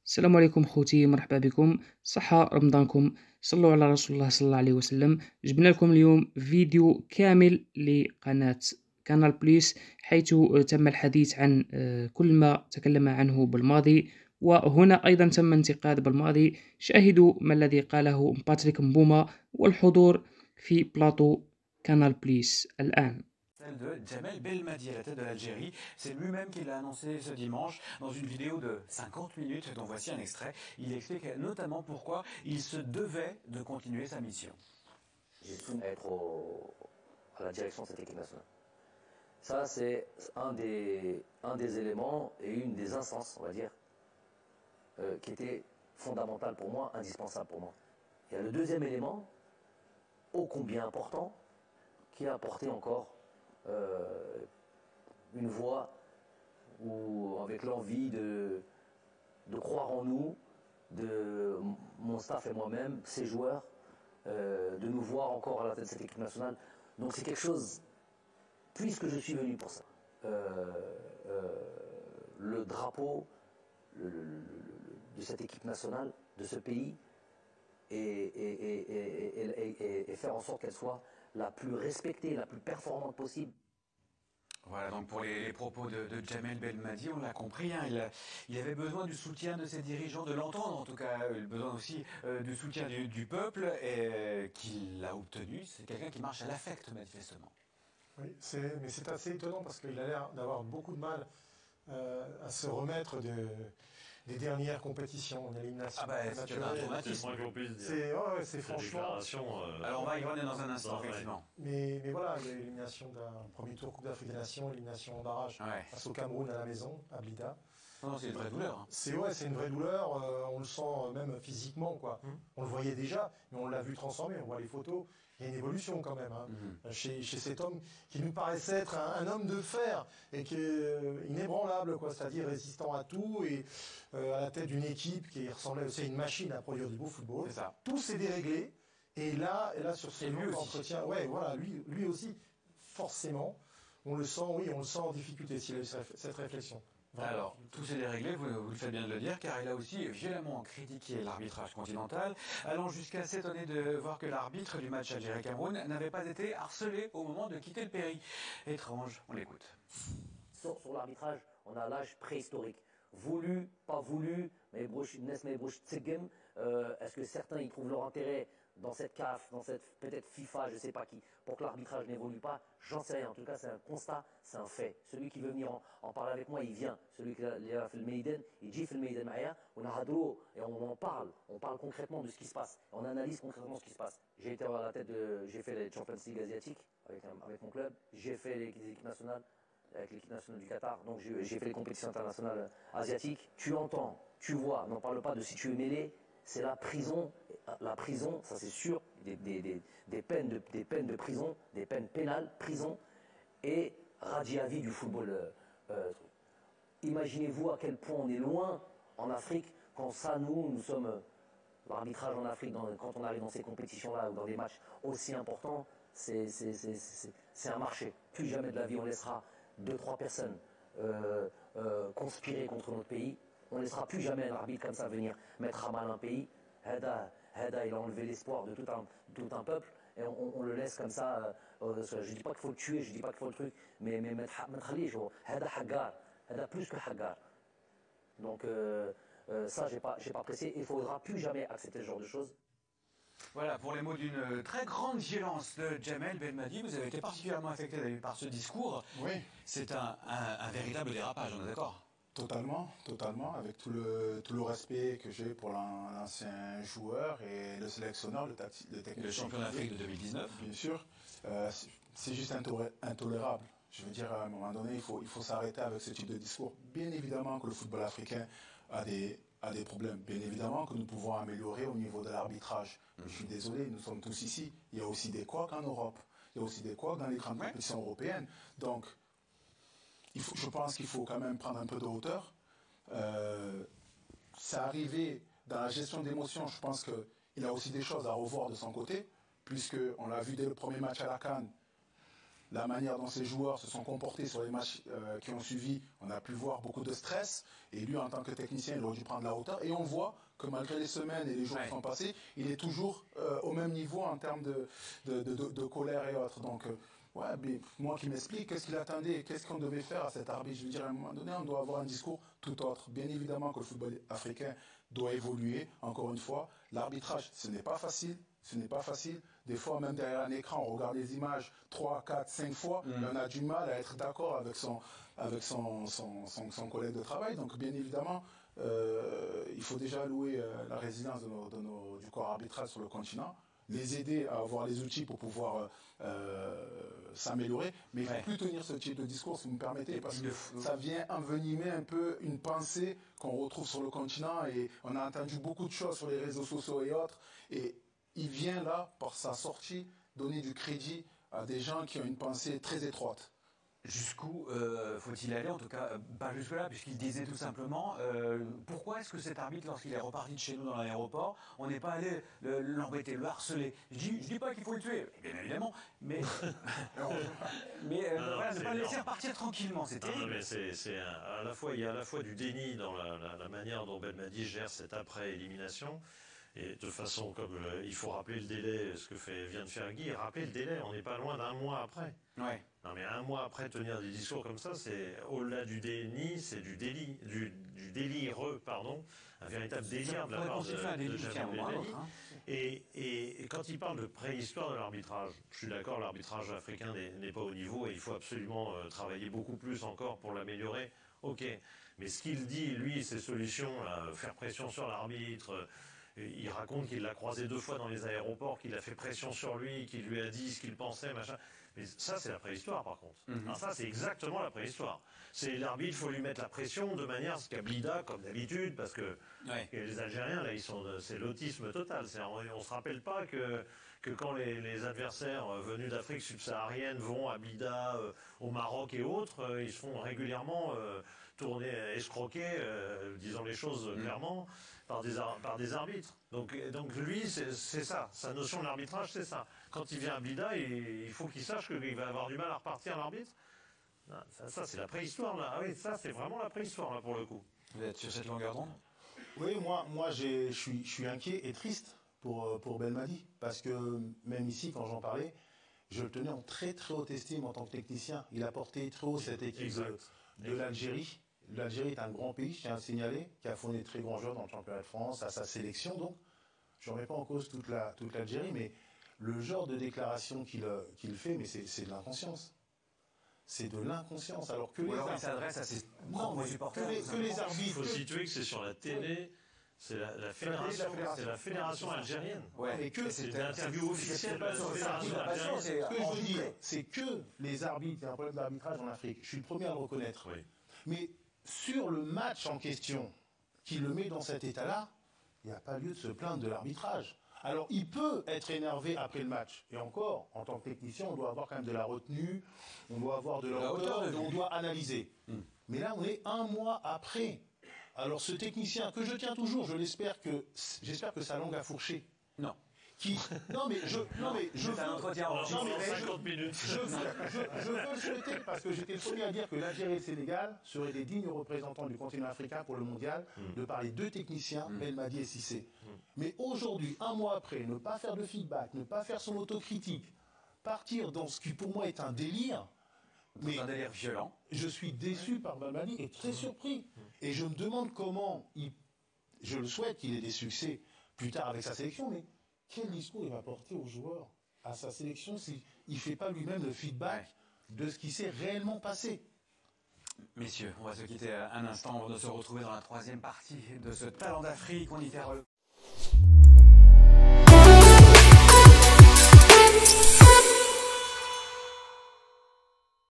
السلام عليكم خوتي، مرحبا بكم. صحة رمضانكم. صلوا على رسول الله صلى الله عليه وسلم. جبنا لكم اليوم فيديو كامل لقناة كانال بليس، حيث تم الحديث عن كل ما تكلم عنه بالماضي، وهنا أيضا تم انتقاد بالماضي. شاهدوا ما الذي قاله باتريك مبوما والحضور في بلاطو كانال بليس الآن. Celle de Djamel Belmadi à la tête de l'Algérie. C'est lui-même qui l'a annoncé ce dimanche dans une vidéo de 50 minutes dont voici un extrait. Il explique notamment pourquoi il se devait de continuer sa mission. J'estime être à la direction de cette équipe nationale. Ça, c'est un des éléments et une des instances, on va dire, qui était fondamentale pour moi, indispensable pour moi. Il y a le deuxième élément, ô combien important, qui a apporté encore une voix ou avec l'envie de croire en nous, de mon staff et moi-même, ces joueurs, de nous voir encore à la tête de cette équipe nationale. Donc c'est quelque chose, puisque je suis venu pour ça, le drapeau de cette équipe nationale, de ce pays, et faire en sorte qu'elle soit la plus respectée, la plus performante possible. Voilà donc pour les propos de Djamel Belmadi, on l'a compris, hein, il avait besoin du soutien de ses dirigeants, de l'entendre en tout cas, il a besoin aussi du soutien du peuple, et qu'il a obtenu. C'est quelqu'un qui marche à l'affect manifestement. Oui, mais c'est assez étonnant parce qu'il a l'air d'avoir beaucoup de mal à se remettre des dernières compétitions, d'élimination. Ah bah c'est un traumatisme. C'est franchement. Alors on va y revenir dans un instant, effectivement. Mais voilà, l'élimination d'un premier tour Coupe d'Afrique des Nations, élimination en barrage face au Cameroun à la maison, à Blida. Non, c'est une vraie douleur. Hein. C'est une vraie douleur, on le sent même physiquement, quoi. On le voyait déjà, mais on l'a vu transformer, on voit les photos. Il y a une évolution quand même chez cet homme qui nous paraissait être un homme de fer et qui est inébranlable, quoi, c'est-à-dire résistant à tout et à la tête d'une équipe qui ressemblait aussi à une machine à produire du beau football. C'est ça. Tout s'est déréglé et là sur ce genre d'entretien, voilà, lui aussi, forcément, on le sent en difficulté s'il a eu cette réflexion. Alors, tout s'est déréglé, vous le faites bien de le dire, car il a aussi violemment critiqué l'arbitrage continental, allant jusqu'à s'étonner de voir que l'arbitre du match Algérie-Cameroun n'avait pas été harcelé au moment de quitter le péri. Étrange, on l'écoute. Sur l'arbitrage, on a l'âge préhistorique. Voulu, pas voulu, mais est-ce que certains y trouvent leur intérêt dans cette CAF, dans cette peut-être FIFA, je ne sais pas qui, pour que l'arbitrage n'évolue pas, j'en sais rien. En tout cas, c'est un constat, c'est un fait. Celui qui veut venir en parler avec moi, il vient. Celui qui a fait le Maiden, il dit fait le Maiden Maya, on a Hadro, et on en parle. On parle concrètement de ce qui se passe. On analyse concrètement ce qui se passe. J'ai été à la tête j'ai fait les Champions League asiatiques avec mon club. J'ai fait les équipes nationales avec l'équipe nationale du Qatar. Donc j'ai fait les compétitions internationales asiatiques. Tu entends, tu vois, n'en parle pas de si tu es mêlé. C'est la prison, ça c'est sûr, des peines de prison, des peines pénales, prison et radis à vie du football. Imaginez-vous à quel point on est loin en Afrique quand ça, nous sommes l'arbitrage en Afrique, quand on arrive dans ces compétitions-là ou dans des matchs aussi importants, c'est un marché. Plus jamais de la vie on laissera 2-3 personnes conspirer contre notre pays. On ne laissera plus jamais un arbitre comme ça venir mettre à mal un pays. Heda, il a enlevé l'espoir de tout un peuple et on le laisse comme ça. Je ne dis pas qu'il faut le tuer, je ne dis pas qu'il faut le truc, mais Heda Hagar, Heda plus que Hagar. Donc ça, j'ai pas apprécié. Il ne faudra plus jamais accepter ce genre de choses. Voilà, pour les mots d'une très grande violence de Djamel Belmadi, vous avez été particulièrement affecté par ce discours. Oui. C'est un véritable dérapage, on est d'accord ? Totalement, avec tout le respect que j'ai pour l'ancien joueur et le sélectionneur, le technicien. Le champion d'Afrique de 2019. Bien sûr, c'est juste intolérable. Je veux dire, à un moment donné, il faut s'arrêter avec ce type de discours. Bien évidemment que le football africain a des problèmes. Bien évidemment que nous pouvons améliorer au niveau de l'arbitrage. Je suis désolé, nous sommes tous ici. Il y a aussi des couacs en Europe. Il y a aussi des couacs dans les grandes compétitions européennes. Donc, je pense qu'il faut quand même prendre un peu de hauteur. C'est arrivé dans la gestion d'émotions. Je pense qu'il a aussi des choses à revoir de son côté, puisqu'on l'a vu dès le premier match à la CAN. la manière dont ces joueurs se sont comportés sur les matchs qui ont suivi, on a pu voir beaucoup de stress. Et lui, en tant que technicien, il aurait dû prendre la hauteur. Et on voit que malgré les semaines et les jours qui sont passés, il est toujours au même niveau en termes de colère et autres. Donc, ouais, mais moi qui m'explique, qu'est-ce qu'il attendait, qu'est-ce qu'on devait faire à cet arbitre. Je veux dire, à un moment donné, on doit avoir un discours tout autre. Bien évidemment que le football africain doit évoluer, encore une fois. L'arbitrage, ce n'est pas facile. Ce n'est pas facile. Des fois, même derrière un écran, on regarde les images 3, 4, 5 fois, et on a du mal à être d'accord avec son collègue de travail. Donc, bien évidemment, il faut déjà louer la résilience du corps arbitral sur le continent, les aider à avoir les outils pour pouvoir s'améliorer. Mais il ne faut plus tenir ce type de discours, si vous me permettez, parce que ça vient envenimer un peu une pensée qu'on retrouve sur le continent. Et on a entendu beaucoup de choses sur les réseaux sociaux et autres. Et il vient là, par sa sortie, donner du crédit à des gens qui ont une pensée très étroite. Jusqu'où faut-il aller? En tout cas, pas jusque-là, puisqu'il disait tout simplement pourquoi est-ce que cet arbitre, lorsqu'il est reparti de chez nous dans l'aéroport, on n'est pas allé l'embêter, le harceler? Je dis pas qu'il faut le tuer, bien évidemment, mais, voilà, ne pas le laisser repartir tranquillement, c'est terrible. Mais à la fois, il y a à la fois du déni dans la manière dont Belmadi gère cette après-élimination. Et de toute façon, comme il faut rappeler le délai, ce que vient de faire Guy, rappeler le délai, on n'est pas loin d'un mois après. Ouais. Non mais un mois après tenir des discours comme ça, c'est au-delà du déni, c'est du délire, pardon, un véritable délire de la part de Jamel Belmadi. Et quand il parle de préhistoire de l'arbitrage, je suis d'accord, l'arbitrage africain n'est pas au niveau et il faut absolument travailler beaucoup plus encore pour l'améliorer. Ok, mais ce qu'il dit, lui, ses solutions, faire pression sur l'arbitre. Il raconte qu'il l'a croisé 2 fois dans les aéroports, qu'il a fait pression sur lui, qu'il lui a dit ce qu'il pensait, machin. Mais ça, c'est la préhistoire, par contre. Alors ça, c'est exactement la préhistoire. C'est l'arbitre, il faut lui mettre la pression de manière à ce qu'à Blida, comme d'habitude, parce que les Algériens, là, c'est l'autisme total. On ne se rappelle pas que quand les adversaires venus d'Afrique subsaharienne vont à Blida, au Maroc et autres, ils se font régulièrement tourner, escroquer, disons les choses clairement, par des arbitres. Donc lui, c'est ça. Sa notion de l'arbitrage, c'est ça. Quand il vient à Blida, il faut qu'il sache qu'il va avoir du mal à repartir l'arbitre. Ça c'est la préhistoire, là. Ah oui, ça, c'est vraiment la préhistoire, là, pour le coup. Vous êtes sur cette longueur d'onde? Oui, moi je suis inquiet et triste pour Belmadi. Parce que même ici, quand j'en parlais, je le tenais en très très haute estime en tant que technicien. Il a porté très haut cette équipe de l'Algérie. L'Algérie est un grand pays, je tiens à le signaler, qui a fourni de très grands joueurs dans le championnat de France, à sa sélection. Donc, je ne remets pas en cause toute l'Algérie, mais le genre de déclaration qu'il fait, mais c'est de l'inconscience. C'est de l'inconscience. Alors que il s'adresse à ses propres supporters. Que les arbitres. Il faut situer que c'est sur la télé. C'est la fédération algérienne. Ouais. C'est une interview officielle de la fédération algérienne. Ce que je veux dire, c'est que les arbitres, il y a un problème d'arbitrage en Afrique. Je suis le premier à le reconnaître. Oui. Mais sur le match en question, qui le met dans cet état-là, il n'y a pas lieu de se plaindre de l'arbitrage. Alors, il peut être énervé après le match. Et encore, en tant que technicien, on doit avoir quand même de la retenue, on doit avoir de la hauteur, et on doit analyser. Mais là, on est un mois après. Alors, ce technicien, que je tiens toujours, j'espère que sa langue a fourché. Non. Non mais je c'est un entretien en 50 minutes. Je veux le souhaiter parce que j'étais le premier à dire que l'Algérie et le Sénégal seraient des dignes représentants du continent africain pour le mondial, de par les 2 techniciens, Belmadi et Cissé. Mais aujourd'hui, un mois après, ne pas faire de feedback, ne pas faire son autocritique, partir dans ce qui pour moi est un délire. Mais un délire violent. Je suis déçu par Belmadi et très surpris. Et je me demande comment je le souhaite qu'il ait des succès plus tard avec sa sélection, mais quel discours il va porter aux joueurs, à sa sélection, s'il ne fait pas lui-même le feedback de ce qui s'est réellement passé? Messieurs, on va se quitter un instant avant de se retrouver dans la 3e partie de ce Talent d'Afrique. On y fait